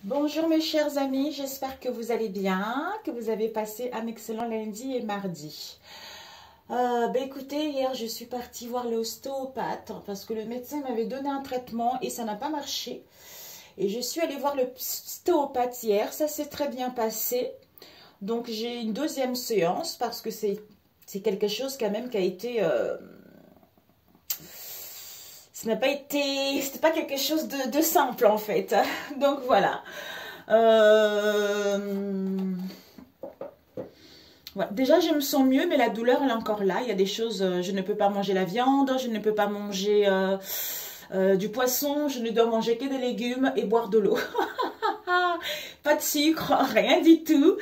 Bonjour mes chers amis, j'espère que vous allez bien, que vous avez passé un excellent lundi et mardi. Écoutez, hier je suis partie voir l'ostéopathe parce que le médecin m'avait donné un traitement et ça n'a pas marché. Et je suis allée voir l'ostéopathe hier, ça s'est très bien passé. Donc j'ai une deuxième séance parce que c'est quelque chose quand même qui a été... ça n'a pas été... C'était pas quelque chose de simple en fait. Donc voilà. Ouais, déjà, je me sens mieux, mais la douleur, elle est encore là. Il y a des choses, je ne peux pas manger la viande, je ne peux pas manger du poisson, je ne dois manger que des légumes et boire de l'eau. Pas de sucre, rien du tout.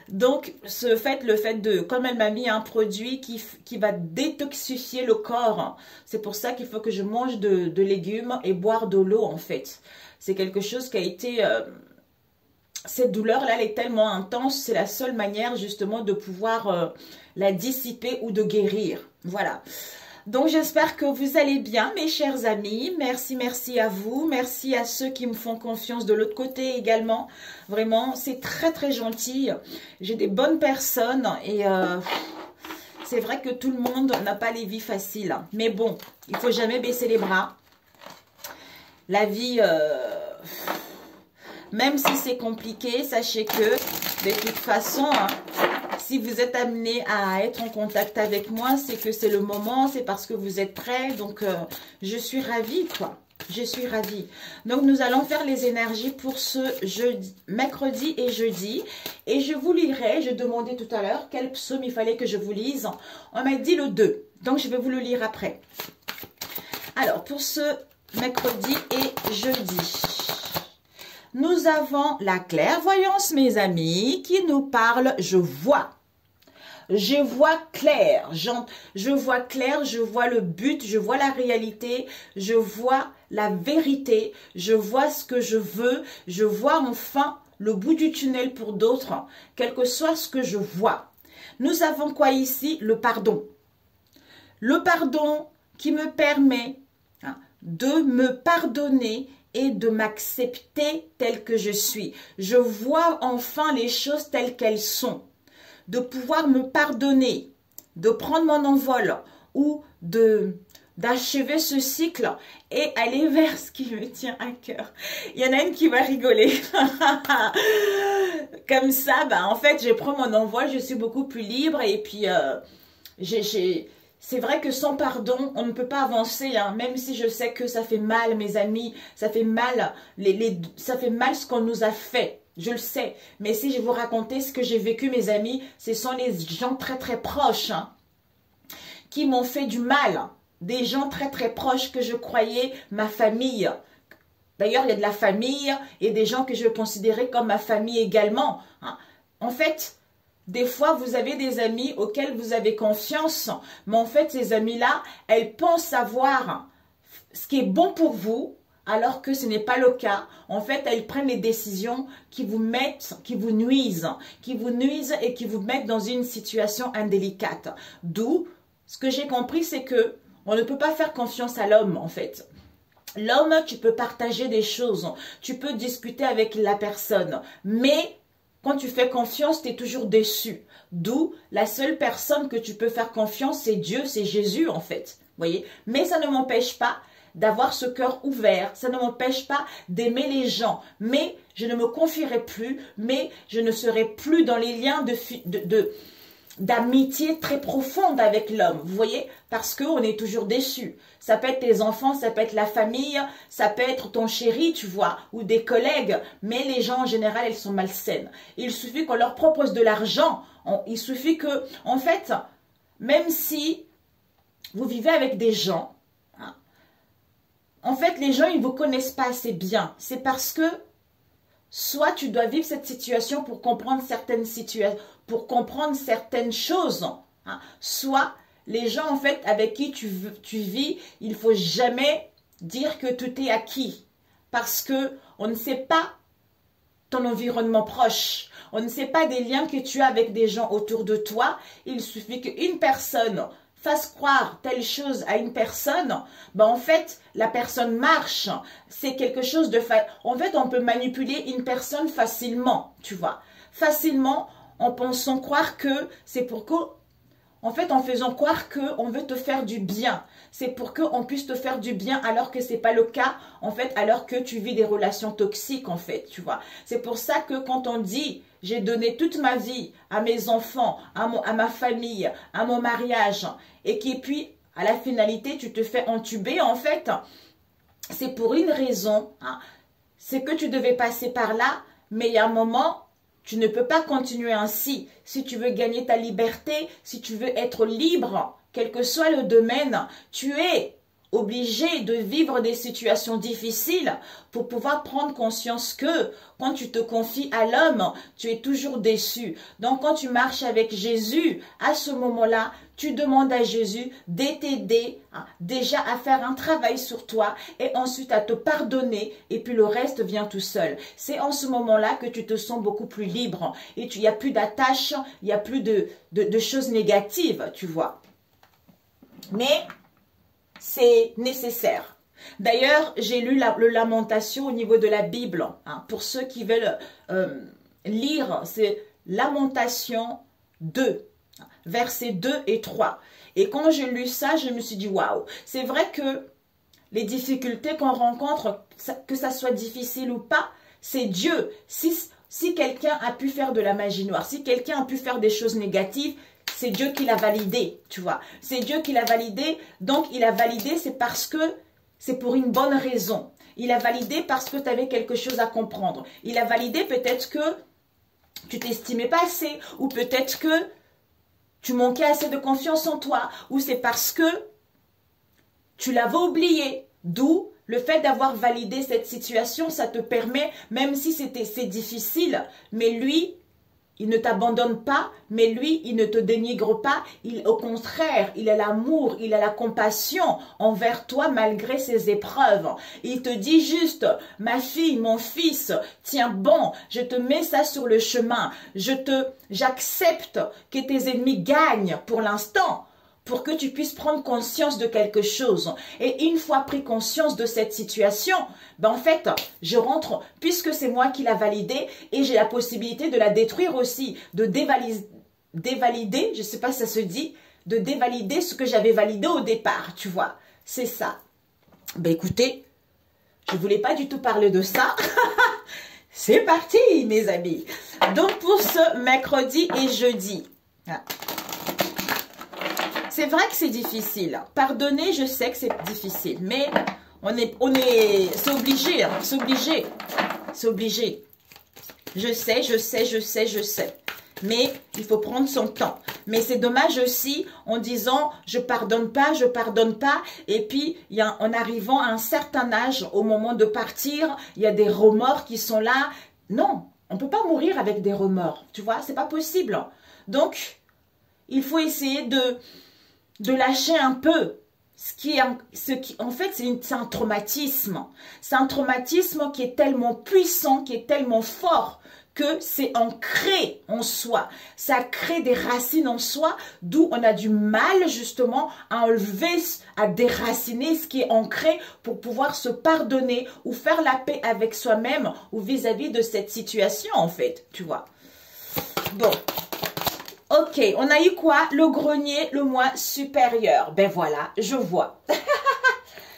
Donc, le fait de, comme elle m'a mis un produit qui va détoxifier le corps, c'est pour ça qu'il faut que je mange de légumes et boire de l'eau, en fait. C'est quelque chose qui a été... cette douleur-là, elle est tellement intense, c'est la seule manière justement de pouvoir la dissiper ou de guérir. Voilà. Donc j'espère que vous allez bien mes chers amis. Merci à vous. Merci à ceux qui me font confiance de l'autre côté également. Vraiment, c'est très gentil. J'ai des bonnes personnes et c'est vrai que tout le monde n'a pas les vies faciles. Mais bon, il faut jamais baisser les bras. La vie... même si c'est compliqué, sachez que de toute façon, si vous êtes amené à être en contact avec moi, c'est que c'est le moment, c'est parce que vous êtes prêts. Donc, je suis ravie, quoi. Je suis ravie. Donc, nous allons faire les énergies pour ce jeudi, mercredi et jeudi. Et je vous lirai, je demandais tout à l'heure quel psaume il fallait que je vous lise. On m'a dit le 2. Donc, je vais vous le lire après. Alors, pour ce mercredi et jeudi. Nous avons la clairvoyance, mes amis, qui nous parle « Je vois ». Je vois clair, je vois clair, je vois le but, je vois la réalité, je vois la vérité, je vois ce que je veux, je vois enfin le bout du tunnel pour d'autres, quel que soit ce que je vois. Nous avons quoi ici? Le pardon. Le pardon qui me permet de me pardonner et de m'accepter tel que je suis. Je vois enfin les choses telles qu'elles sont. De pouvoir me pardonner, de prendre mon envol ou d'achever ce cycle et aller vers ce qui me tient à cœur. Il y en a une qui va rigoler. Comme ça, en fait, je prends mon envol, je suis beaucoup plus libre et puis c'est vrai que sans pardon, on ne peut pas avancer, hein, même si je sais que ça fait mal, mes amis, ça fait mal, ça fait mal ce qu'on nous a fait. Je le sais, mais si je vous racontais ce que j'ai vécu, mes amis, ce sont les gens très proches qui m'ont fait du mal. Des gens très proches que je croyais ma famille. D'ailleurs, il y a de la famille et des gens que je considérais comme ma famille également. En fait, des fois, vous avez des amis auxquels vous avez confiance, mais en fait, ces amis-là, elles pensent savoir ce qui est bon pour vous, alors que ce n'est pas le cas. En fait, elles prennent des décisions qui vous nuisent et qui vous mettent dans une situation indélicate. D'où, ce que j'ai compris, c'est que on ne peut pas faire confiance à l'homme, en fait. L'homme, tu peux partager des choses, tu peux discuter avec la personne, mais quand tu fais confiance, tu es toujours déçu. D'où la seule personne que tu peux faire confiance, c'est Dieu, c'est Jésus en fait. Voyez. Mais ça ne m'empêche pas d'avoir ce cœur ouvert. Ça ne m'empêche pas d'aimer les gens. Mais je ne me confierai plus. Mais je ne serai plus dans les liens d'amitié très profonde avec l'homme, vous voyez, parce qu'on est toujours déçu. Ça peut être tes enfants, ça peut être la famille, ça peut être ton chéri, tu vois, ou des collègues, mais les gens en général, elles sont malsaines. Il suffit qu'on leur propose de l'argent, il suffit que, en fait, même si vous vivez avec des gens, en fait, les gens, ils ne vous connaissent pas assez bien. C'est parce que soit tu dois vivre cette situation pour comprendre certaines situations, pour comprendre certaines choses. Soit les gens en fait avec qui tu vis, il ne faut jamais dire que tout est acquis. Parce que on ne sait pas ton environnement proche. On ne sait pas des liens que tu as avec des gens autour de toi. Il suffit qu'une personne fasse croire telle chose à une personne, ben en fait, la personne marche. C'est quelque chose de... En fait, on peut manipuler une personne facilement, tu vois. Facilement, en pensant croire que c'est pour que... En fait, en faisant croire qu'on veut te faire du bien. C'est pour qu'on puisse te faire du bien alors que c'est pas le cas, en fait, alors que tu vis des relations toxiques, en fait, tu vois. C'est pour ça que quand on dit, j'ai donné toute ma vie à mes enfants, à ma famille, à mon mariage, et puis, à la finalité, tu te fais entuber, en fait, c'est pour une raison, hein. C'est que tu devais passer par là, mais il y a un moment... Tu ne peux pas continuer ainsi. Si tu veux gagner ta liberté, si tu veux être libre, quel que soit le domaine, tu es obligé de vivre des situations difficiles pour pouvoir prendre conscience que quand tu te confies à l'homme, tu es toujours déçu. Donc quand tu marches avec Jésus, à ce moment-là, tu demandes à Jésus de t'aider déjà à faire un travail sur toi et ensuite à te pardonner et puis le reste vient tout seul. C'est en ce moment-là que tu te sens beaucoup plus libre et il n'y a plus d'attache, il n'y a plus de choses négatives, tu vois. Mais c'est nécessaire. D'ailleurs, j'ai lu le Lamentation au niveau de la Bible. Hein, pour ceux qui veulent lire, c'est Lamentation 2, versets 2 et 3. Et quand j'ai lu ça, je me suis dit, waouh, c'est vrai que les difficultés qu'on rencontre, que ça soit difficile ou pas, c'est Dieu. Si quelqu'un a pu faire de la magie noire, si quelqu'un a pu faire des choses négatives, c'est Dieu qui l'a validé, tu vois. C'est Dieu qui l'a validé. Donc, il a validé, c'est parce que c'est pour une bonne raison. Il a validé parce que tu avais quelque chose à comprendre. Il a validé peut-être que tu t'estimais pas assez. Ou peut-être que tu manquais assez de confiance en toi. Ou c'est parce que tu l'avais oublié. D'où le fait d'avoir validé cette situation, ça te permet, même si c'est difficile, mais lui... Il ne t'abandonne pas, mais lui, il ne te dénigre pas. Au contraire, il a l'amour, il a la compassion envers toi malgré ses épreuves. Il te dit juste, ma fille, mon fils, tiens bon, je te mets ça sur le chemin. J'accepte que tes ennemis gagnent pour l'instant, pour que tu puisses prendre conscience de quelque chose. Et une fois pris conscience de cette situation, ben en fait, je rentre, puisque c'est moi qui l'a validée, et j'ai la possibilité de la détruire aussi, de dévalider, je ne sais pas si ça se dit, de dévalider ce que j'avais validé au départ, tu vois. C'est ça. Ben écoutez, je ne voulais pas du tout parler de ça. C'est parti, mes amis. Donc, pour ce mercredi et jeudi... C'est vrai que c'est difficile. Pardonner, je sais que c'est difficile. Mais c'est obligé. Hein, c'est obligé. C'est obligé. Je sais. Mais il faut prendre son temps. Mais c'est dommage aussi en disant je pardonne pas. Et puis en arrivant à un certain âge, au moment de partir, il y a des remords qui sont là. Non, on ne peut pas mourir avec des remords. Tu vois, c'est pas possible. Donc, il faut essayer de lâcher un peu. En fait, c'est un traumatisme. C'est un traumatisme qui est tellement puissant, qui est tellement fort, que c'est ancré en soi. Ça crée des racines en soi, d'où on a du mal justement à enlever, à déraciner ce qui est ancré pour pouvoir se pardonner ou faire la paix avec soi-même ou vis-à-vis de cette situation en fait, tu vois. Bon. Ok, on a eu quoi? Le grenier, le moi supérieur. Ben voilà, je vois.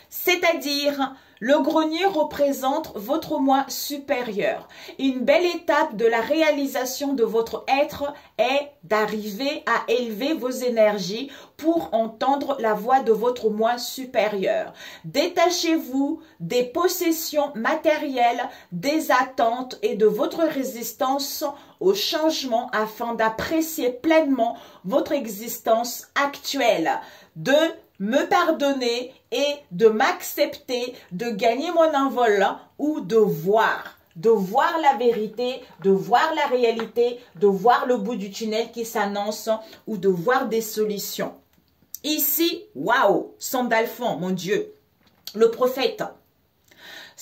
C'est-à-dire, le grenier représente votre moi supérieur. Une belle étape de la réalisation de votre être est d'arriver à élever vos énergies pour entendre la voix de votre moi supérieur. Détachez-vous des possessions matérielles, des attentes et de votre résistance au changement afin d'apprécier pleinement votre existence actuelle, de me pardonner et de m'accepter, de gagner mon envol ou de voir la vérité, de voir la réalité, de voir le bout du tunnel qui s'annonce ou de voir des solutions. Ici, waouh, Sandalphon, mon Dieu, le prophète.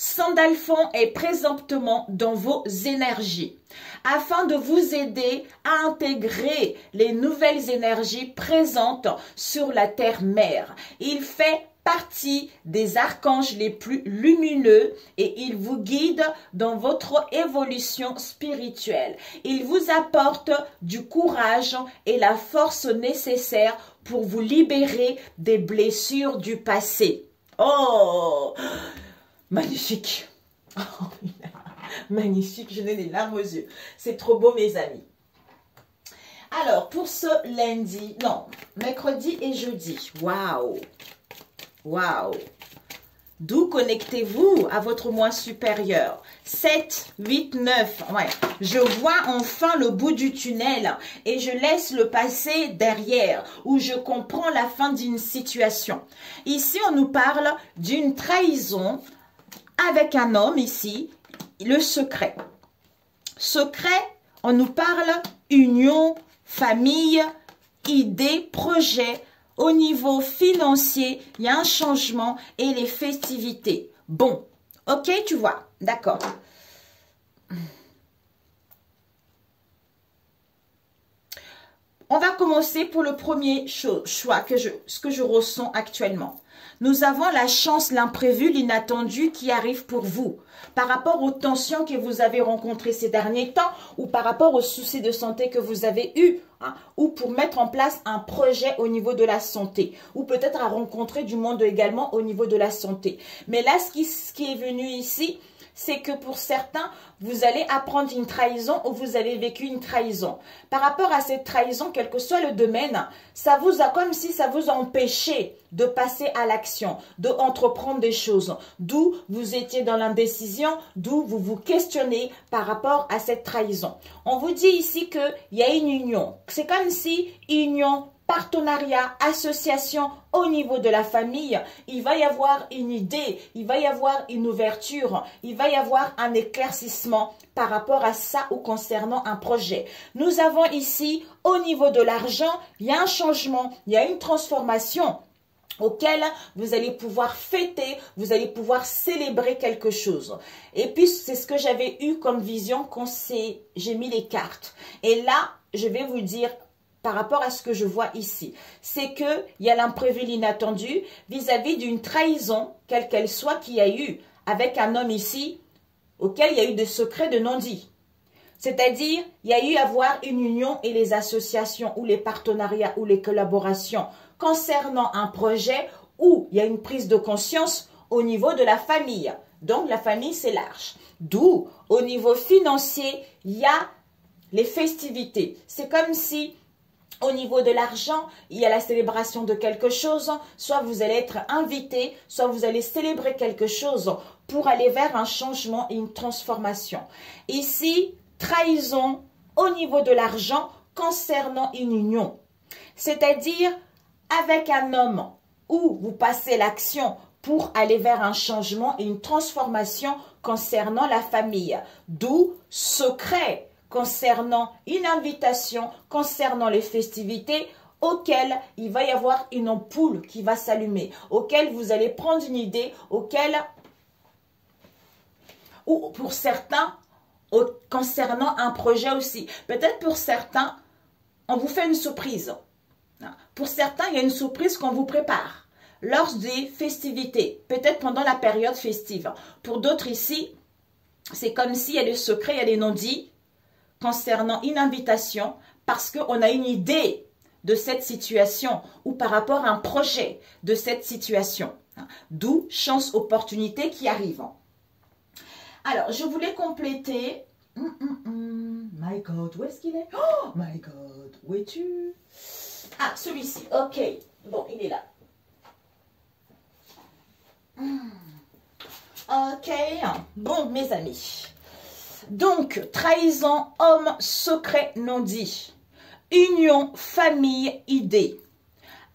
Sandalphon est présentement dans vos énergies afin de vous aider à intégrer les nouvelles énergies présentes sur la terre-mère. Il fait partie des archanges les plus lumineux et il vous guide dans votre évolution spirituelle. Il vous apporte du courage et la force nécessaire pour vous libérer des blessures du passé. Oh, magnifique. Oh, magnifique, je n'ai les larmes aux yeux. C'est trop beau, mes amis. Alors, pour ce lundi, non, mercredi et jeudi, waouh, waouh. D'où connectez-vous à votre moi supérieur? 7, 8, 9. Ouais. Je vois enfin le bout du tunnel et je laisse le passé derrière ou je comprends la fin d'une situation. Ici, on nous parle d'une trahison avec un homme ici, le secret. Secret, on nous parle union, famille, idée, projet. Au niveau financier, il y a un changement et les festivités. Bon, ok, tu vois, d'accord. On va commencer pour le premier choix, ce que je ressens actuellement. Nous avons la chance, l'imprévu, l'inattendu qui arrive pour vous. Par rapport aux tensions que vous avez rencontrées ces derniers temps ou par rapport aux soucis de santé que vous avez eus, hein, ou pour mettre en place un projet au niveau de la santé ou peut-être à rencontrer du monde également au niveau de la santé. Mais là, ce qui est venu ici, c'est que pour certains, vous allez apprendre une trahison ou vous avez vécu une trahison. Par rapport à cette trahison, quel que soit le domaine, ça vous a comme si ça vous a empêché de passer à l'action, de entreprendre des choses. D'où vous étiez dans l'indécision, d'où vous vous questionnez par rapport à cette trahison. On vous dit ici qu'il y a une union. C'est comme si union, partenariat, association au niveau de la famille, il va y avoir une idée, il va y avoir une ouverture, il va y avoir un éclaircissement par rapport à ça ou concernant un projet. Nous avons ici, au niveau de l'argent, il y a un changement, il y a une transformation auquel vous allez pouvoir fêter, vous allez pouvoir célébrer quelque chose. Et puis, c'est ce que j'avais eu comme vision quand j'ai mis les cartes. Et là, je vais vous dire par rapport à ce que je vois ici, c'est qu'il y a l'imprévu, l'inattendu vis-à-vis d'une trahison, quelle qu'elle soit, qu'il y a eu avec un homme ici, auquel il y a eu des secrets de non-dits. C'est-à-dire, il y a eu à avoir une union et les associations ou les partenariats ou les collaborations concernant un projet où il y a une prise de conscience au niveau de la famille. Donc, la famille, c'est large. D'où, au niveau financier, il y a les festivités. C'est comme si au niveau de l'argent, il y a la célébration de quelque chose, soit vous allez être invité, soit vous allez célébrer quelque chose pour aller vers un changement et une transformation. Ici, trahison au niveau de l'argent concernant une union. C'est-à-dire avec un homme où vous passez l'action pour aller vers un changement et une transformation concernant la famille. D'où secret concernant une invitation, concernant les festivités, auquel il va y avoir une ampoule qui va s'allumer, auquel vous allez prendre une idée, auquel, ou pour certains, concernant un projet aussi. Peut-être pour certains, on vous fait une surprise. Pour certains, il y a une surprise qu'on vous prépare lors des festivités, peut-être pendant la période festive. Pour d'autres ici, c'est comme s'il y a des secrets, il y a des non-dits, concernant une invitation parce qu'on a une idée de cette situation ou par rapport à un projet de cette situation. D'où chance, opportunité qui arrive. Alors, je voulais compléter. My God, où est-ce qu'il est? Oh, my God, où es-tu? Ah, celui-ci, ok. Bon, il est là. Ok, bon, mes amis. Donc, trahison, homme, secret, non dit. Union, famille, idée.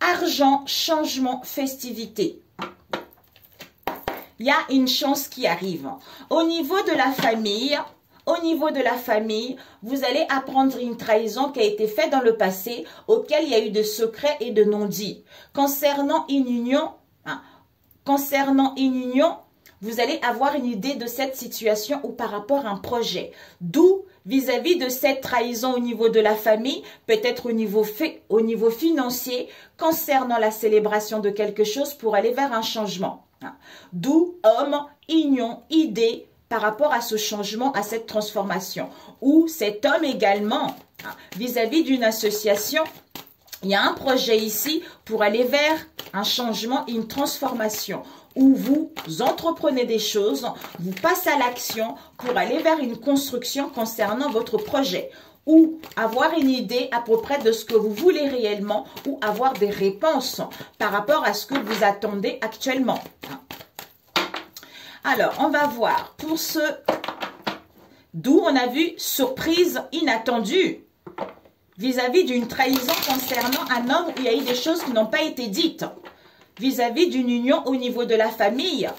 Argent, changement, festivité. Il y a une chance qui arrive. Au niveau de la famille, vous allez apprendre une trahison qui a été faite dans le passé, auquel il y a eu de secrets et de non-dits. Concernant une union, vous allez avoir une idée de cette situation ou par rapport à un projet. D'où, vis-à-vis de cette trahison au niveau de la famille, peut-être au niveau financier, concernant la célébration de quelque chose pour aller vers un changement. D'où, homme, union, idée, par rapport à ce changement, à cette transformation. Ou cet homme également, vis-à-vis d'une association, il y a un projet ici pour aller vers un changement, une transformation, où vous entreprenez des choses, vous passez à l'action pour aller vers une construction concernant votre projet, ou avoir une idée à peu près de ce que vous voulez réellement, ou avoir des réponses par rapport à ce que vous attendez actuellement. Alors, on va voir pour ce... D'où on a vu surprise inattendue vis-à-vis d'une trahison concernant un homme où il y a eu des choses qui n'ont pas été dites. Vis-à-vis d'une union au niveau de la famille.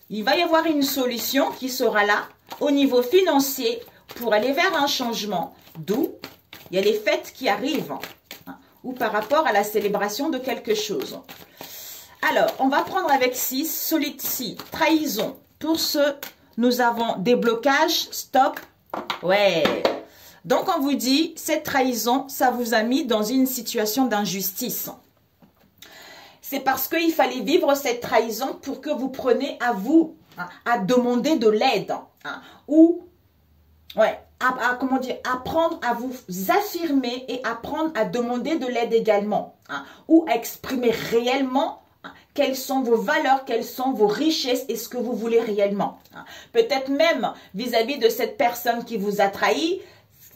Il va y avoir une solution qui sera là au niveau financier pour aller vers un changement. D'où il y a les fêtes qui arrivent. Ou par rapport à la célébration de quelque chose. Alors, on va prendre avec 6, solide 6, trahison. Pour ce, nous avons déblocage, stop. Ouais. Donc, on vous dit, cette trahison, ça vous a mis dans une situation d'injustice. C'est parce qu'il fallait vivre cette trahison pour que vous preniez à vous, à demander de l'aide. Ou, ouais, comment dire, apprendre à vous affirmer et apprendre à demander de l'aide également. Ou à exprimer réellement quelles sont vos valeurs, quelles sont vos richesses et ce que vous voulez réellement. Peut-être même vis-à-vis de cette personne qui vous a trahi,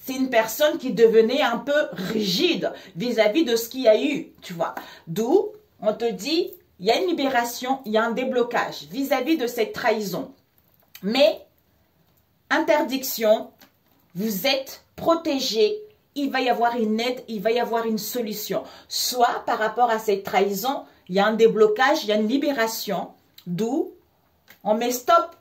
c'est une personne qui devenait un peu rigide vis-à-vis de ce qu'il y a eu, tu vois. D'où on te dit, il y a une libération, il y a un déblocage vis-à-vis de cette trahison. Mais, interdiction, vous êtes protégé, il va y avoir une aide, il va y avoir une solution. Soit par rapport à cette trahison, il y a un déblocage, il y a une libération, d'où on met stop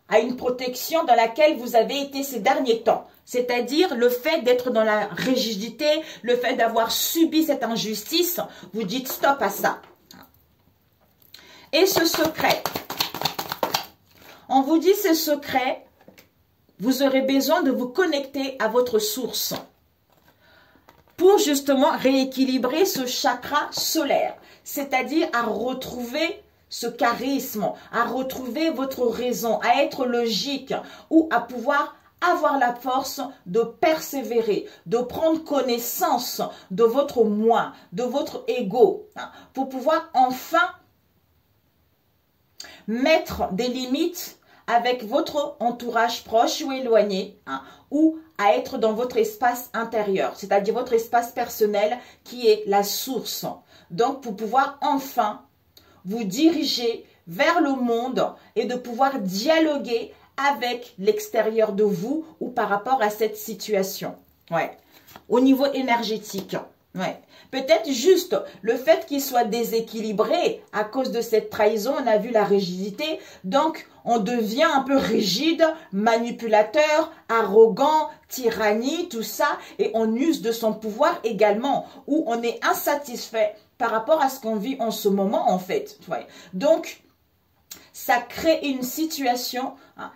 à une protection dans laquelle vous avez été ces derniers temps. C'est-à-dire le fait d'être dans la rigidité, le fait d'avoir subi cette injustice, vous dites stop à ça. Et ce secret, on vous dit ce secret, vous aurez besoin de vous connecter à votre source pour justement rééquilibrer ce chakra solaire, c'est-à-dire à retrouver ce charisme, à retrouver votre raison, à être logique ou à pouvoir avoir la force de persévérer, de prendre connaissance de votre moi, de votre ego, pour pouvoir enfin mettre des limites avec votre entourage proche ou éloigné, ou à être dans votre espace intérieur, c'est-à-dire votre espace personnel qui est la source. Donc, pour pouvoir enfin vous diriger vers le monde et de pouvoir dialoguer avec l'extérieur de vous ou par rapport à cette situation. Ouais. Au niveau énergétique. Ouais. Peut-être juste le fait qu'il soit déséquilibré à cause de cette trahison, on a vu la rigidité, donc on devient un peu rigide, manipulateur, arrogant, tyrannie, tout ça, et on use de son pouvoir également, ou on est insatisfait par rapport à ce qu'on vit en ce moment en fait. Ouais. Donc, ça crée une situation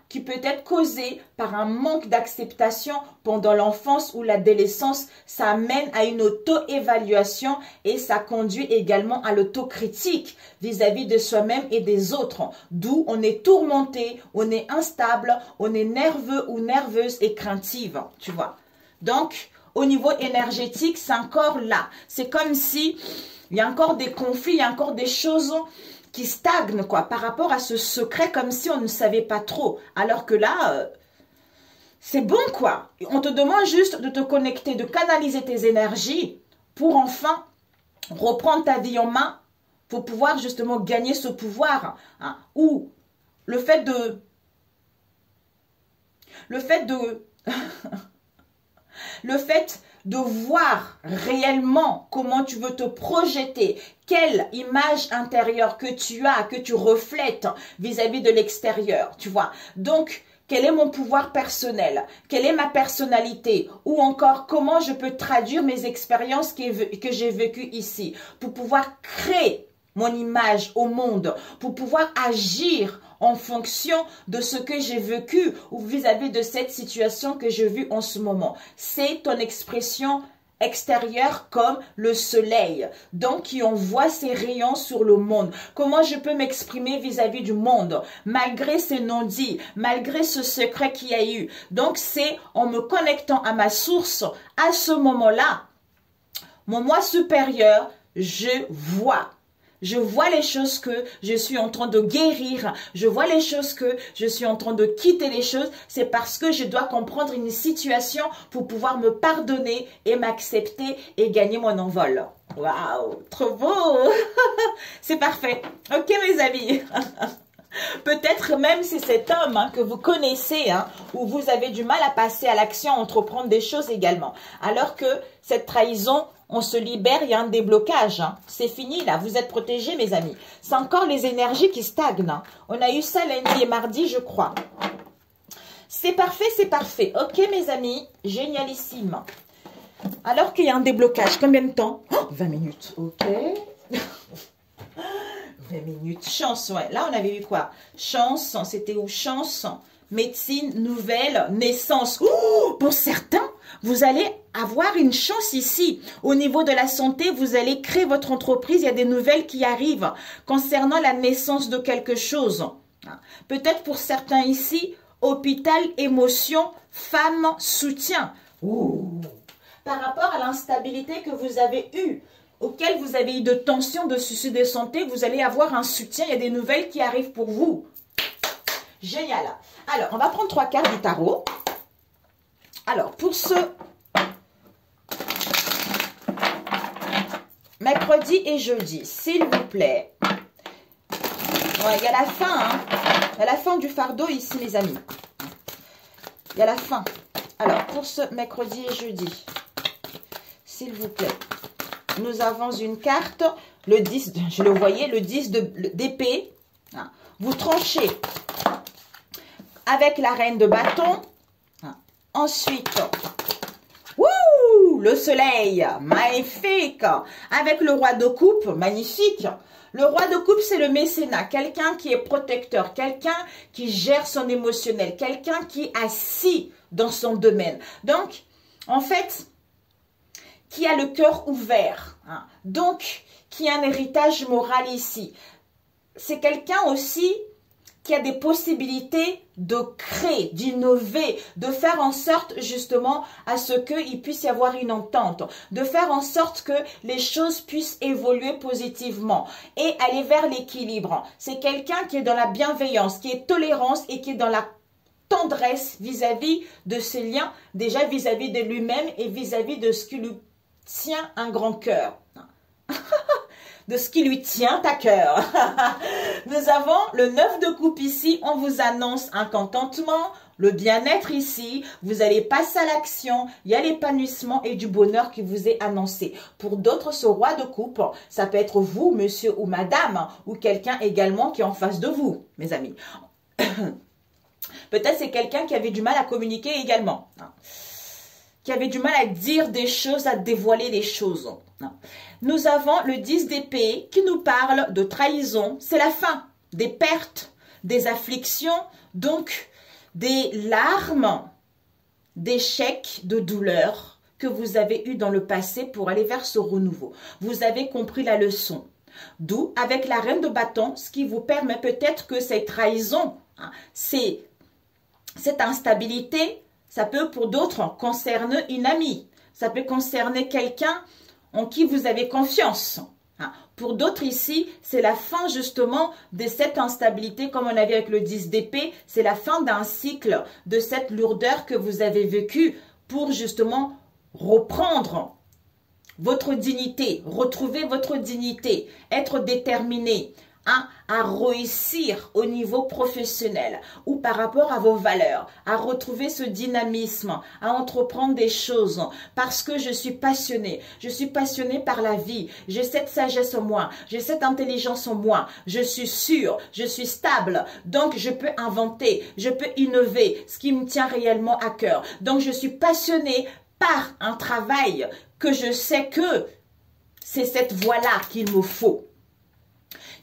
qui peut être causée par un manque d'acceptation pendant l'enfance ou l'adolescence. Ça amène à une auto-évaluation et ça conduit également à l'autocritique vis-à-vis de soi-même et des autres. D'où on est tourmenté, on est instable, on est nerveux ou nerveuse et craintive, tu vois. Donc, au niveau énergétique, c'est encore là. C'est comme si il y a encore des conflits, il y a encore des choses qui stagne quoi, par rapport à ce secret, comme si on ne savait pas trop. Alors que là, c'est bon quoi. On te demande juste de te connecter, de canaliser tes énergies pour enfin reprendre ta vie en main, pour pouvoir justement gagner ce pouvoir. Ou le fait de... le fait de voir réellement comment tu veux te projeter, quelle image intérieure que tu as, que tu reflètes vis-à-vis de l'extérieur, tu vois. Donc, quel est mon pouvoir personnel? Quelle est ma personnalité? Ou encore, comment je peux traduire mes expériences que j'ai vécues ici pour pouvoir créer mon image au monde, pour pouvoir agir en fonction de ce que j'ai vécu ou vis-à-vis de cette situation que je vis en ce moment. C'est ton expression extérieure comme le soleil, donc qui envoie ses rayons sur le monde. Comment je peux m'exprimer vis-à-vis du monde, malgré ces non-dits, malgré ce secret qu'il y a eu. Donc c'est en me connectant à ma source, à ce moment-là, mon moi supérieur, je vois les choses que je suis en train de guérir. Je vois les choses que je suis en train de quitter les choses. C'est parce que je dois comprendre une situation pour pouvoir me pardonner et m'accepter et gagner mon envol. Waouh, trop beau. C'est parfait. Ok mes amis. Peut-être même si cet homme que vous connaissez, ou vous avez du mal à passer à l'action, à entreprendre des choses également. Alors que cette trahison, on se libère, il y a un déblocage. C'est fini là, vous êtes protégés mes amis. C'est encore les énergies qui stagnent. On a eu ça lundi et mardi je crois. C'est parfait, c'est parfait. Ok mes amis, génialissime. Alors qu'il y a un déblocage, combien de temps? 20 minutes, ok. 20 minutes. Chance, ouais. Là, on avait eu quoi? Chance, c'était où? Chance, médecine, nouvelle, naissance. Ouh, pour certains, vous allez avoir une chance ici. Au niveau de la santé, vous allez créer votre entreprise. Il y a des nouvelles qui arrivent concernant la naissance de quelque chose. Peut-être pour certains ici, hôpital, émotion, femme, soutien. Ouh. Par rapport à l'instabilité que vous avez eue, auquel vous avez eu de tensions, de soucis de santé, vous allez avoir un soutien. Il y a des nouvelles qui arrivent pour vous. Génial. Alors, on va prendre 3 cartes du tarot. Alors, pour ce mercredi et jeudi, s'il vous plaît. Ouais, il y a la fin. Il y a la fin du fardeau ici, les amis. Il y a la fin. Alors, pour ce mercredi et jeudi, s'il vous plaît. Nous avons une carte, le 10, je le voyais, le 10 d'épée. Vous tranchez avec la reine de bâton. Ensuite, le soleil, magnifique. Avec le roi de coupe, magnifique. Le roi de coupe, c'est le mécénat, quelqu'un qui est protecteur, quelqu'un qui gère son émotionnel, quelqu'un qui est assis dans son domaine. Donc, en fait, qui a le cœur ouvert, donc qui a un héritage moral ici. C'est quelqu'un aussi qui a des possibilités de créer, d'innover, de faire en sorte justement à ce qu'il puisse y avoir une entente, de faire en sorte que les choses puissent évoluer positivement et aller vers l'équilibre. C'est quelqu'un qui est dans la bienveillance, qui est tolérance et qui est dans la tendresse vis-à-vis de ses liens, déjà vis-à-vis de lui-même et vis-à-vis de ce qui lui tient un grand cœur. De ce qui lui tient à cœur. Nous avons le 9 de coupe ici. On vous annonce un contentement, le bien-être ici. Vous allez passer à l'action. Il y a l'épanouissement et du bonheur qui vous est annoncé. Pour d'autres, ce roi de coupe, ça peut être vous, monsieur ou madame, ou quelqu'un également qui est en face de vous, mes amis. Peut-être c'est quelqu'un qui avait du mal à communiquer également. Qui avait du mal à dire des choses, à dévoiler des choses. Nous avons le 10 d'épée qui nous parle de trahison. C'est la fin, des pertes, des afflictions, donc des larmes, d'échecs, de douleurs que vous avez eu dans le passé pour aller vers ce renouveau. Vous avez compris la leçon. D'où, avec la reine de bâton, ce qui vous permet peut-être que cette trahison, cette instabilité, ça peut pour d'autres concerner une amie. Ça peut concerner quelqu'un en qui vous avez confiance. Pour d'autres ici, c'est la fin justement de cette instabilité comme on avait avec le 10 d'épée. C'est la fin d'un cycle de cette lourdeur que vous avez vécue pour justement reprendre votre dignité, retrouver votre dignité, être déterminé à réussir au niveau professionnel ou par rapport à vos valeurs, à retrouver ce dynamisme, à entreprendre des choses parce que je suis passionnée par la vie, j'ai cette sagesse en moi, j'ai cette intelligence en moi, je suis sûre, je suis stable, donc je peux inventer, je peux innover, ce qui me tient réellement à cœur. Donc je suis passionnée par un travail que je sais que c'est cette voie-là qu'il me faut.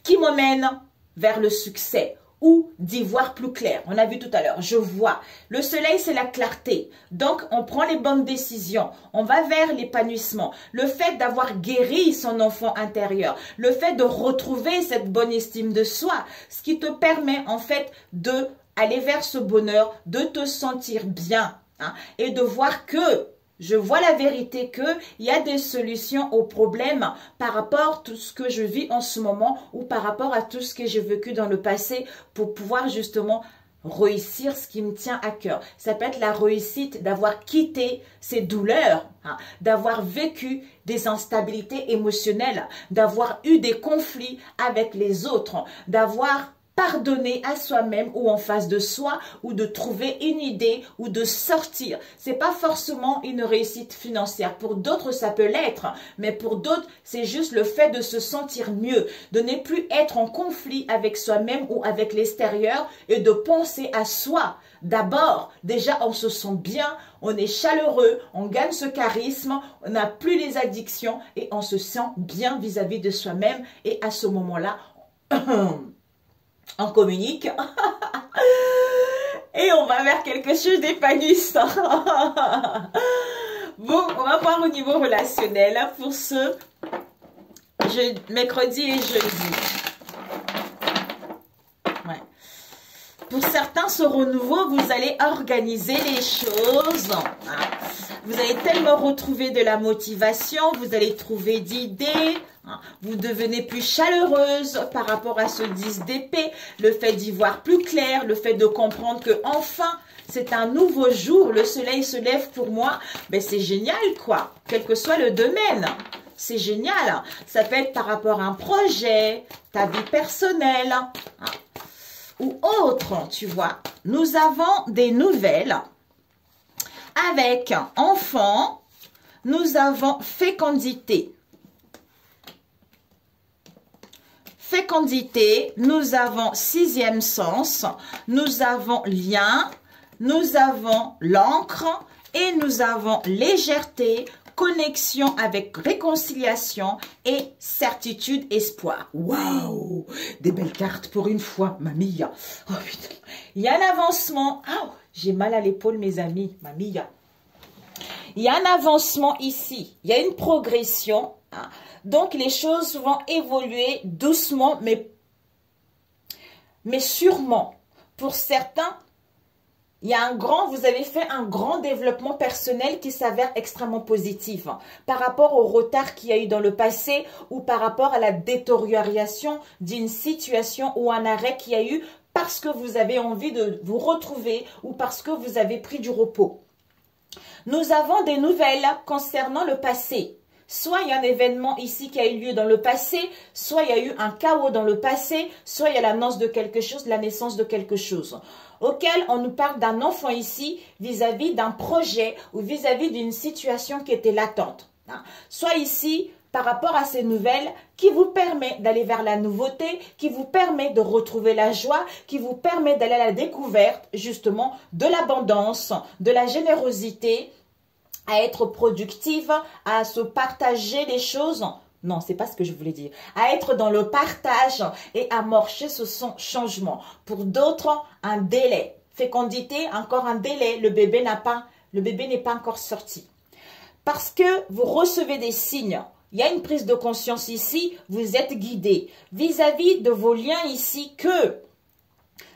qui m'emmène vers le succès ou d'y voir plus clair. On a vu tout à l'heure, je vois. Le soleil, c'est la clarté. Donc, on prend les bonnes décisions. On va vers l'épanouissement. Le fait d'avoir guéri son enfant intérieur. Le fait de retrouver cette bonne estime de soi. Ce qui te permet, en fait, de aller vers ce bonheur, de te sentir bien. Hein, et de voir que je vois la vérité qu'il y a des solutions aux problèmes par rapport à tout ce que je vis en ce moment ou par rapport à tout ce que j'ai vécu dans le passé pour pouvoir justement réussir ce qui me tient à cœur. Ça peut être la réussite d'avoir quitté ces douleurs, hein, d'avoir vécu des instabilités émotionnelles, d'avoir eu des conflits avec les autres, d'avoir pardonner à soi-même ou en face de soi ou de trouver une idée ou de sortir. C'est pas forcément une réussite financière. Pour d'autres, ça peut l'être, mais pour d'autres, c'est juste le fait de se sentir mieux, de ne plus être en conflit avec soi-même ou avec l'extérieur et de penser à soi. D'abord, déjà, on se sent bien, on est chaleureux, on gagne ce charisme, on n'a plus les addictions et on se sent bien vis-à-vis de soi-même et à ce moment-là, on communique et on va vers quelque chose d'épanouissant. Bon, on va voir au niveau relationnel pour ce mercredi et jeudi. Ouais. Pour certains, ce renouveau, vous allez organiser les choses. Vous allez tellement retrouver de la motivation, vous allez trouver d'idées. Vous devenez plus chaleureuse par rapport à ce 10 d'épée, le fait d'y voir plus clair, le fait de comprendre que enfin c'est un nouveau jour, le soleil se lève pour moi, ben c'est génial quoi, quel que soit le domaine, c'est génial. Ça peut être par rapport à un projet, ta vie personnelle ou autre, tu vois. Nous avons des nouvelles avec enfant, nous avons fécondité. Fécondité, nous avons sixième sens, nous avons lien, nous avons l'encre et nous avons légèreté, connexion avec réconciliation et certitude, espoir. Waouh! Des belles cartes pour une fois, mamie. Oh putain. Il y a un avancement. Oh, j'ai mal à l'épaule, mes amis, mamie. Il y a un avancement ici. Il y a une progression. Hein. Donc, les choses vont évoluer doucement, mais sûrement. Pour certains, il y a vous avez fait un grand développement personnel qui s'avère extrêmement positif par rapport au retard qu'il y a eu dans le passé ou par rapport à la détérioration d'une situation ou un arrêt qu'il y a eu parce que vous avez envie de vous retrouver ou parce que vous avez pris du repos. Nous avons des nouvelles concernant le passé. Soit il y a un événement ici qui a eu lieu dans le passé, soit il y a eu un chaos dans le passé, soit il y a l'annonce de quelque chose, la naissance de quelque chose. Auquel on nous parle d'un enfant ici vis-à-vis d'un projet ou vis-à-vis d'une situation qui était latente. Soit ici, par rapport à ces nouvelles, qui vous permet d'aller vers la nouveauté, qui vous permet de retrouver la joie, qui vous permet d'aller à la découverte justement de l'abondance, de la générosité, à être productive, à se partager les choses. Non, c'est pas ce que je voulais dire. À être dans le partage et à marcher ce changement. Pour d'autres, un délai. Fécondité, encore un délai. Le bébé n'est pas encore sorti. Parce que vous recevez des signes. Il y a une prise de conscience ici. Vous êtes guidé. Vis-à-vis de vos liens ici que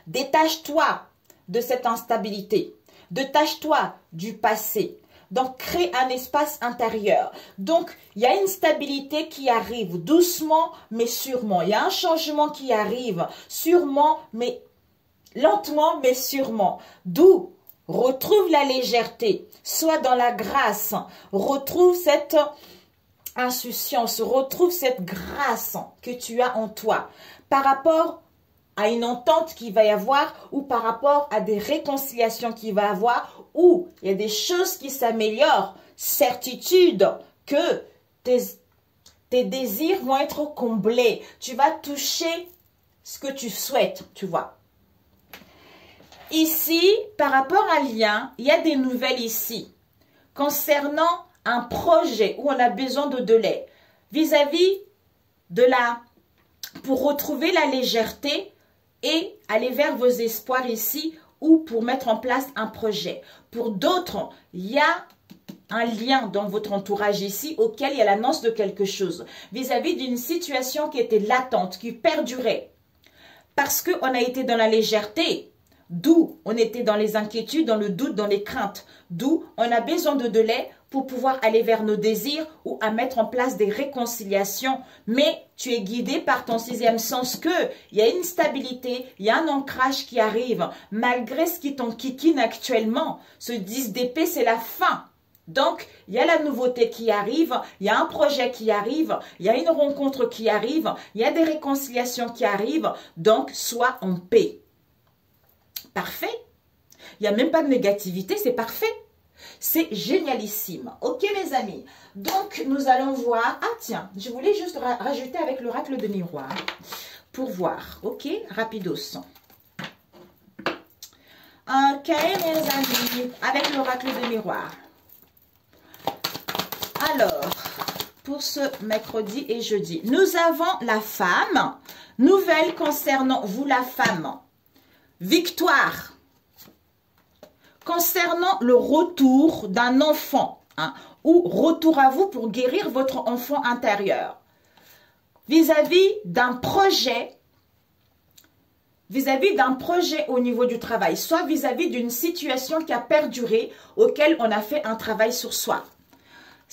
détache-toi de cette instabilité. Détache-toi du passé. Donc, crée un espace intérieur. Donc, il y a une stabilité qui arrive doucement, mais sûrement. Il y a un changement qui arrive sûrement, mais lentement, mais sûrement. D'où retrouve la légèreté, soit dans la grâce, retrouve cette insouciance, retrouve cette grâce que tu as en toi par rapport à une entente qu'il va y avoir ou par rapport à des réconciliations qu'il va y avoir ou il y a des choses qui s'améliorent, certitude que tes désirs vont être comblés. Tu vas toucher ce que tu souhaites, tu vois. Ici, par rapport à lien, il y a des nouvelles ici concernant un projet où on a besoin de délai vis-à-vis de la pour retrouver la légèreté et aller vers vos espoirs ici ou pour mettre en place un projet. Pour d'autres, il y a un lien dans votre entourage ici auquel il y a l'annonce de quelque chose vis-à-vis d'une situation qui était latente, qui perdurait. Parce qu'on a été dans la légèreté, d'où on était dans les inquiétudes, dans le doute, dans les craintes, d'où on a besoin de délai pour pouvoir aller vers nos désirs ou à mettre en place des réconciliations. Mais tu es guidé par ton sixième sens que il y a une stabilité, il y a un ancrage qui arrive. Malgré ce qui t'enquiquine actuellement, ce 10 d'épée, c'est la fin. Donc, il y a la nouveauté qui arrive, il y a un projet qui arrive, il y a une rencontre qui arrive, il y a des réconciliations qui arrivent. Donc, sois en paix. Parfait. Il n'y a même pas de négativité, c'est parfait. C'est génialissime. Ok, mes amis. Donc, nous allons voir. Ah, tiens, je voulais juste rajouter avec l'oracle de miroir pour voir. Ok, rapidos. Ok, mes amis, avec l'oracle de miroir. Alors, pour ce mercredi et jeudi, nous avons la femme. Nouvelle concernant vous, la femme. Victoire. Concernant le retour d'un enfant, hein, ou retour à vous pour guérir votre enfant intérieur. Vis-à-vis d'un projet au niveau du travail, soit vis-à-vis d'une situation qui a perduré, auquel on a fait un travail sur soi.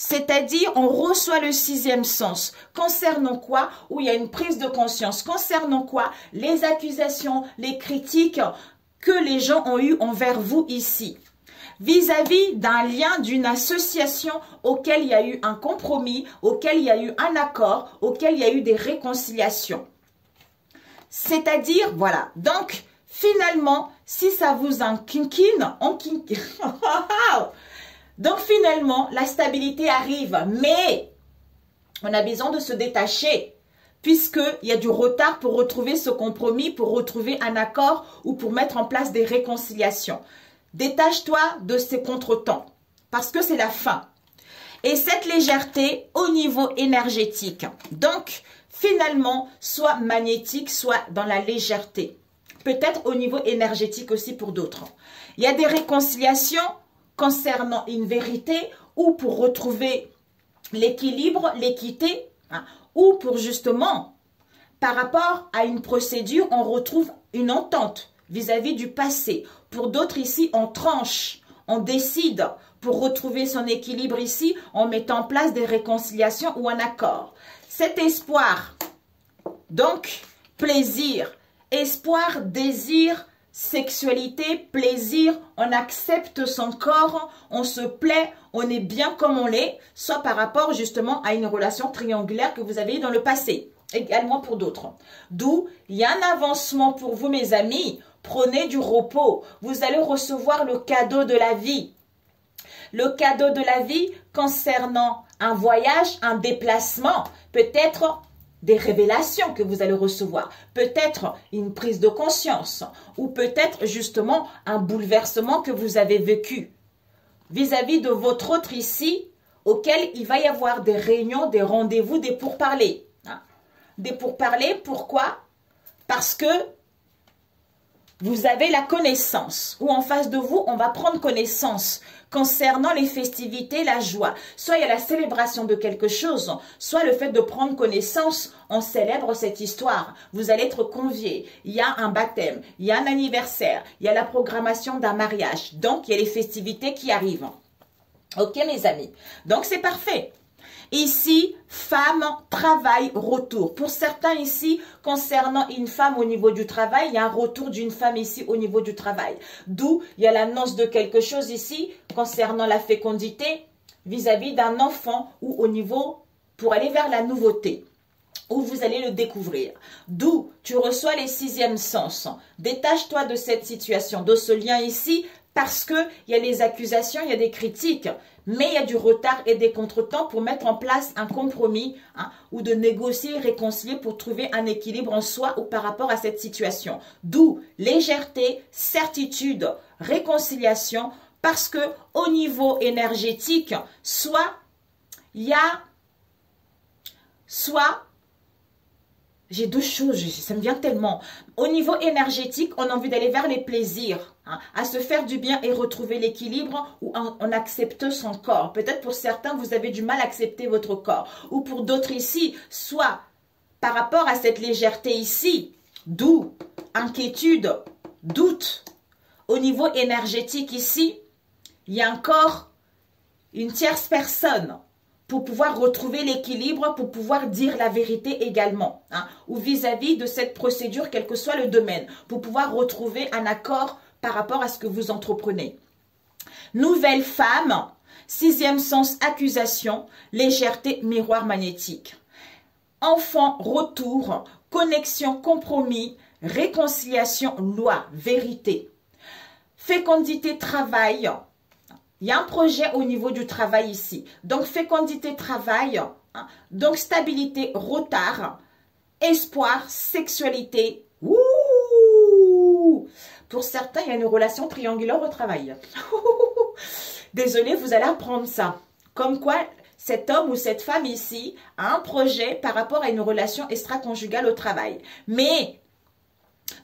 C'est-à-dire, on reçoit le sixième sens. Concernant quoi? Où il y a une prise de conscience. Concernant quoi? Les accusations, les critiques que les gens ont eues envers vous ici. Vis-à-vis d'un lien, d'une association auquel il y a eu un compromis, auquel il y a eu un accord, auquel il y a eu des réconciliations. C'est-à-dire, voilà. Donc, finalement, si ça vous enquiquine, donc finalement, la stabilité arrive, mais on a besoin de se détacher puisqu'il y a du retard pour retrouver ce compromis, pour retrouver un accord ou pour mettre en place des réconciliations. Détache-toi de ces contretemps parce que c'est la fin. Et cette légèreté au niveau énergétique. Donc, finalement, soit magnétique, soit dans la légèreté. Peut-être au niveau énergétique aussi pour d'autres. Il y a des réconciliations concernant une vérité ou pour retrouver l'équilibre, l'équité, hein, ou pour justement, par rapport à une procédure, on retrouve une entente vis-à-vis du passé. Pour d'autres ici, on tranche, on décide pour retrouver son équilibre ici en mettant en place des réconciliations ou un accord. Cet espoir, donc plaisir, espoir, désir, sexualité, plaisir, on accepte son corps, on se plaît, on est bien comme on l'est, soit par rapport justement à une relation triangulaire que vous avez eue dans le passé, également pour d'autres. D'où il y a un avancement pour vous, mes amis. Prenez du repos, vous allez recevoir le cadeau de la vie. Le cadeau de la vie concernant un voyage, un déplacement, peut-être des révélations que vous allez recevoir, peut-être une prise de conscience ou peut-être justement un bouleversement que vous avez vécu vis-à-vis de votre autre ici auquel il va y avoir des réunions, des rendez-vous, des pourparlers. Hein. Des pourparlers, pourquoi? Parce que vous avez la connaissance ou en face de vous, on va prendre connaissance concernant les festivités, la joie. Soit il y a la célébration de quelque chose, soit le fait de prendre connaissance, on célèbre cette histoire. Vous allez être conviés. Il y a un baptême, il y a un anniversaire, il y a la programmation d'un mariage. Donc, il y a les festivités qui arrivent. Ok, mes amis? Donc, c'est parfait. Ici, femme, travail, retour. Pour certains ici, concernant une femme au niveau du travail, il y a un retour d'une femme ici au niveau du travail. D'où il y a l'annonce de quelque chose ici concernant la fécondité vis-à-vis d'un enfant ou au niveau pour aller vers la nouveauté où vous allez le découvrir. D'où tu reçois les sixièmes sens. Détache-toi de cette situation, de ce lien ici parce qu'il y a les accusations, il y a des critiques. Mais il y a du retard et des contretemps pour mettre en place un compromis hein, ou de négocier, réconcilier pour trouver un équilibre en soi ou par rapport à cette situation. D'où légèreté, certitude, réconciliation parce que au niveau énergétique, soit il y a J'ai deux choses, ça me vient tellement. Au niveau énergétique, on a envie d'aller vers les plaisirs, hein, à se faire du bien et retrouver l'équilibre ou on accepte son corps. Peut-être pour certains, vous avez du mal à accepter votre corps. Ou pour d'autres ici, soit par rapport à cette légèreté ici, d'où inquiétude, doute. Au niveau énergétique ici, il y a encore une tierce personne pour pouvoir retrouver l'équilibre, pour pouvoir dire la vérité également, hein, ou vis-à-vis de cette procédure, quel que soit le domaine, pour pouvoir retrouver un accord par rapport à ce que vous entreprenez. Nouvelle femme, sixième sens, accusation, légèreté, miroir magnétique. Enfant, retour, connexion, compromis, réconciliation, loi, vérité. Fécondité, travail. Il y a un projet au niveau du travail ici. Donc, fécondité, travail. Hein. Donc, stabilité, retard. Espoir, sexualité. Ouh! Pour certains, il y a une relation triangulaire au travail. Désolé, vous allez apprendre ça. Comme quoi, cet homme ou cette femme ici a un projet par rapport à une relation extra-conjugale au travail. Mais,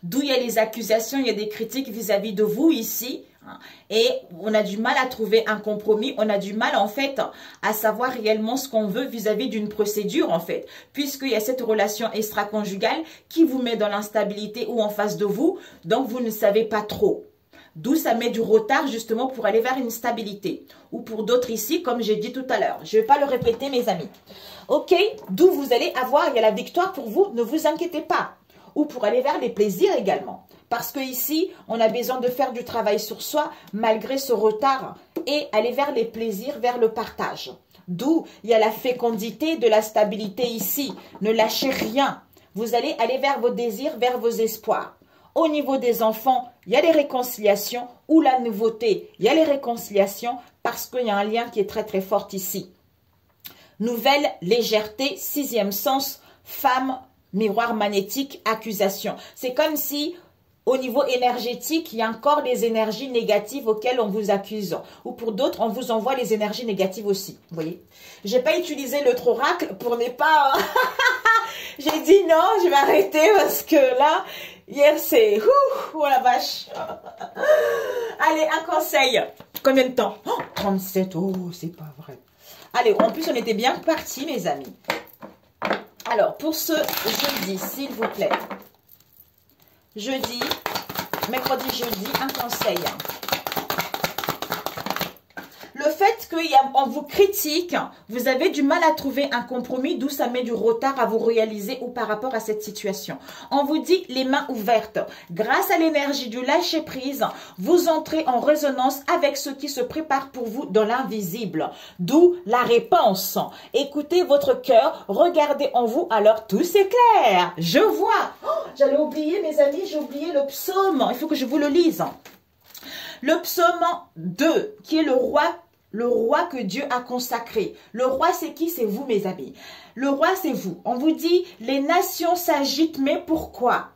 d'où il y a les accusations, il y a des critiques vis-à-vis de vous ici. Et on a du mal à trouver un compromis, on a du mal en fait à savoir réellement ce qu'on veut vis-à-vis d'une procédure en fait, puisqu'il y a cette relation extra-conjugale qui vous met dans l'instabilité ou en face de vous, donc vous ne savez pas trop. D'où ça met du retard justement pour aller vers une stabilité. Ou pour d'autres ici, comme j'ai dit tout à l'heure. Je ne vais pas le répéter mes amis. Ok, d'où vous allez avoir, il y a la victoire pour vous, ne vous inquiétez pas. Ou pour aller vers les plaisirs également. Parce que ici, on a besoin de faire du travail sur soi malgré ce retard et aller vers les plaisirs, vers le partage. D'où il y a la fécondité de la stabilité ici. Ne lâchez rien. Vous allez aller vers vos désirs, vers vos espoirs. Au niveau des enfants, il y a les réconciliations ou la nouveauté. Il y a les réconciliations parce qu'il y a un lien qui est très très fort ici. Nouvelle légèreté, sixième sens, femme, miroir magnétique, accusation. C'est comme si au niveau énergétique, il y a encore des énergies négatives auxquelles on vous accuse. Ou pour d'autres, on vous envoie les énergies négatives aussi. Vous voyez? Je n'ai pas utilisé l'autre oracle pour ne pas... J'ai dit non, je vais arrêter parce que là, hier c'est... Oh la vache. Allez, un conseil. Combien de temps? 37, oh, c'est pas vrai. Allez, en plus, on était bien partis, mes amis. Alors, pour ce jeudi, s'il vous plaît. Jeudi, mercredi, jeudi, un conseil. Le fait qu'on vous critique, vous avez du mal à trouver un compromis, d'où ça met du retard à vous réaliser ou par rapport à cette situation. On vous dit les mains ouvertes. Grâce à l'énergie du lâcher-prise, vous entrez en résonance avec ce qui se prépare pour vous dans l'invisible. D'où la réponse. Écoutez votre cœur, regardez en vous, alors tout c'est clair. Je vois. Oh, j'allais oublier mes amis, j'ai oublié le psaume. Il faut que je vous le lise. Le psaume 2, qui est le roi que Dieu a consacré. Le roi, c'est qui? C'est vous, mes amis. Le roi, c'est vous. On vous dit, les nations s'agitent, mais pourquoi?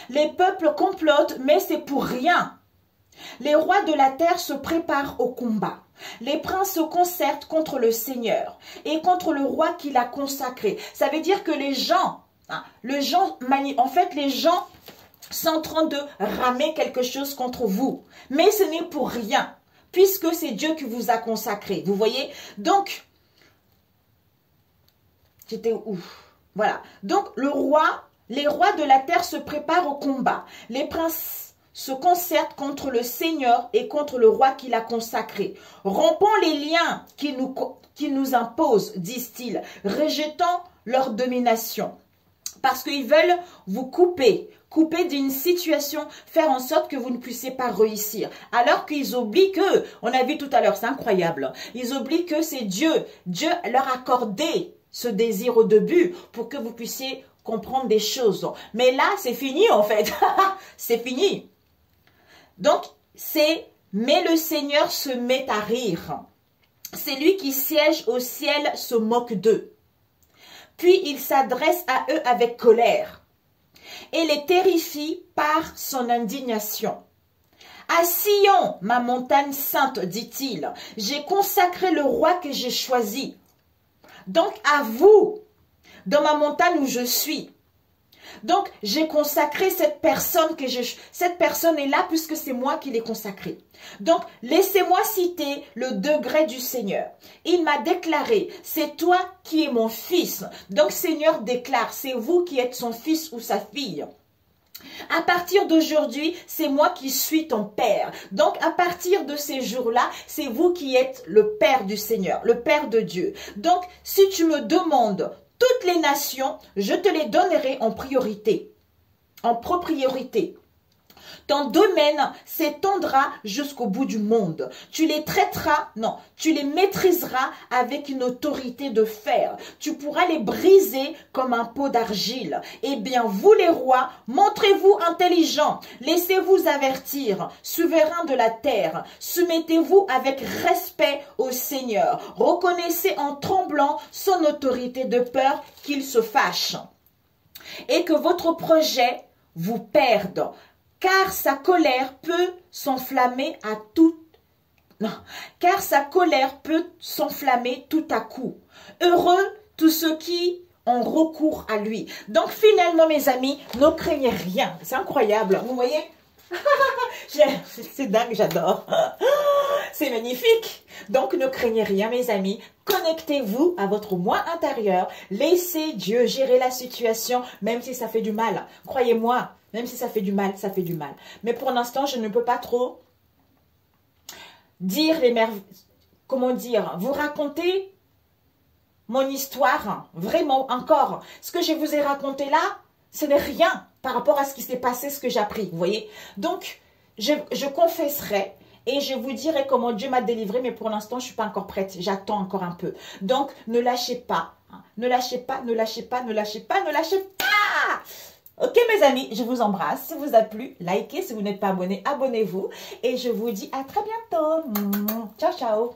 Les peuples complotent, mais c'est pour rien. Les rois de la terre se préparent au combat. Les princes se concertent contre le Seigneur et contre le roi qui l'a consacré. Ça veut dire que les gens sont en train de ramer quelque chose contre vous. Mais ce n'est pour rien, puisque c'est Dieu qui vous a consacré. Vous voyez? Donc, j'étais où? Voilà. Donc, les rois de la terre se préparent au combat. Les princes se concertent contre le Seigneur et contre le roi qui l'a consacré. Rompons les liens qui nous imposent, disent-ils, rejetons leur domination. Parce qu'ils veulent vous couper d'une situation, faire en sorte que vous ne puissiez pas réussir. Alors qu'ils oublient que, on a vu tout à l'heure, c'est incroyable, ils oublient que c'est Dieu. Dieu leur a accordé ce désir au début pour que vous puissiez comprendre des choses. Mais là, c'est fini en fait. C'est fini. Donc, mais le Seigneur se met à rire. C'est lui qui siège au ciel se moque d'eux. Puis il s'adresse à eux avec colère et les terrifie par son indignation. À Sion, ma montagne sainte, dit-il, j'ai consacré le roi que j'ai choisi. Donc à vous, dans ma montagne où je suis, Donc, j'ai consacré cette personne cette personne est là puisque c'est moi qui l'ai consacrée. Donc, laissez-moi citer le degré du Seigneur. Il m'a déclaré, c'est toi qui es mon fils. Donc, Seigneur déclare, c'est vous qui êtes son fils ou sa fille. À partir d'aujourd'hui, c'est moi qui suis ton père. Donc, à partir de ces jours-là, c'est vous qui êtes le père du Seigneur, le père de Dieu. Donc, si tu me demandes toutes les nations, je te les donnerai en priorité, en propriété. Ton domaine s'étendra jusqu'au bout du monde. Tu les traiteras, non, tu les maîtriseras avec une autorité de fer. Tu pourras les briser comme un pot d'argile. Eh bien, vous les rois, montrez-vous intelligents. Laissez-vous avertir, souverains de la terre. Soumettez-vous avec respect au Seigneur. Reconnaissez en tremblant son autorité de peur qu'il se fâche. Et que votre projet vous perde. Car sa colère peut s'enflammer à tout. Non, car sa colère peut s'enflammer tout à coup. Heureux tous ceux qui ont recours à lui. Donc finalement, mes amis, ne craignez rien. C'est incroyable. Vous voyez? C'est dingue, j'adore. C'est magnifique. Donc ne craignez rien, mes amis. Connectez-vous à votre moi intérieur. Laissez Dieu gérer la situation, même si ça fait du mal. Croyez-moi. Même si ça fait du mal, ça fait du mal. Mais pour l'instant, je ne peux pas trop dire les merveilles. Comment dire? Vous raconter mon histoire. Vraiment, encore. Ce que je vous ai raconté là, ce n'est rien par rapport à ce qui s'est passé, ce que j'ai appris. Vous voyez? Donc, je confesserai et je vous dirai comment Dieu m'a délivré. Mais pour l'instant, je ne suis pas encore prête. J'attends encore un peu. Donc, ne lâchez pas. Ne lâchez pas, ne lâchez pas, ne lâchez pas, ne lâchez pas. Ok mes amis, je vous embrasse. Si vous a plu, likez. Si vous n'êtes pas abonné, abonnez-vous. Et je vous dis à très bientôt. Ciao, ciao.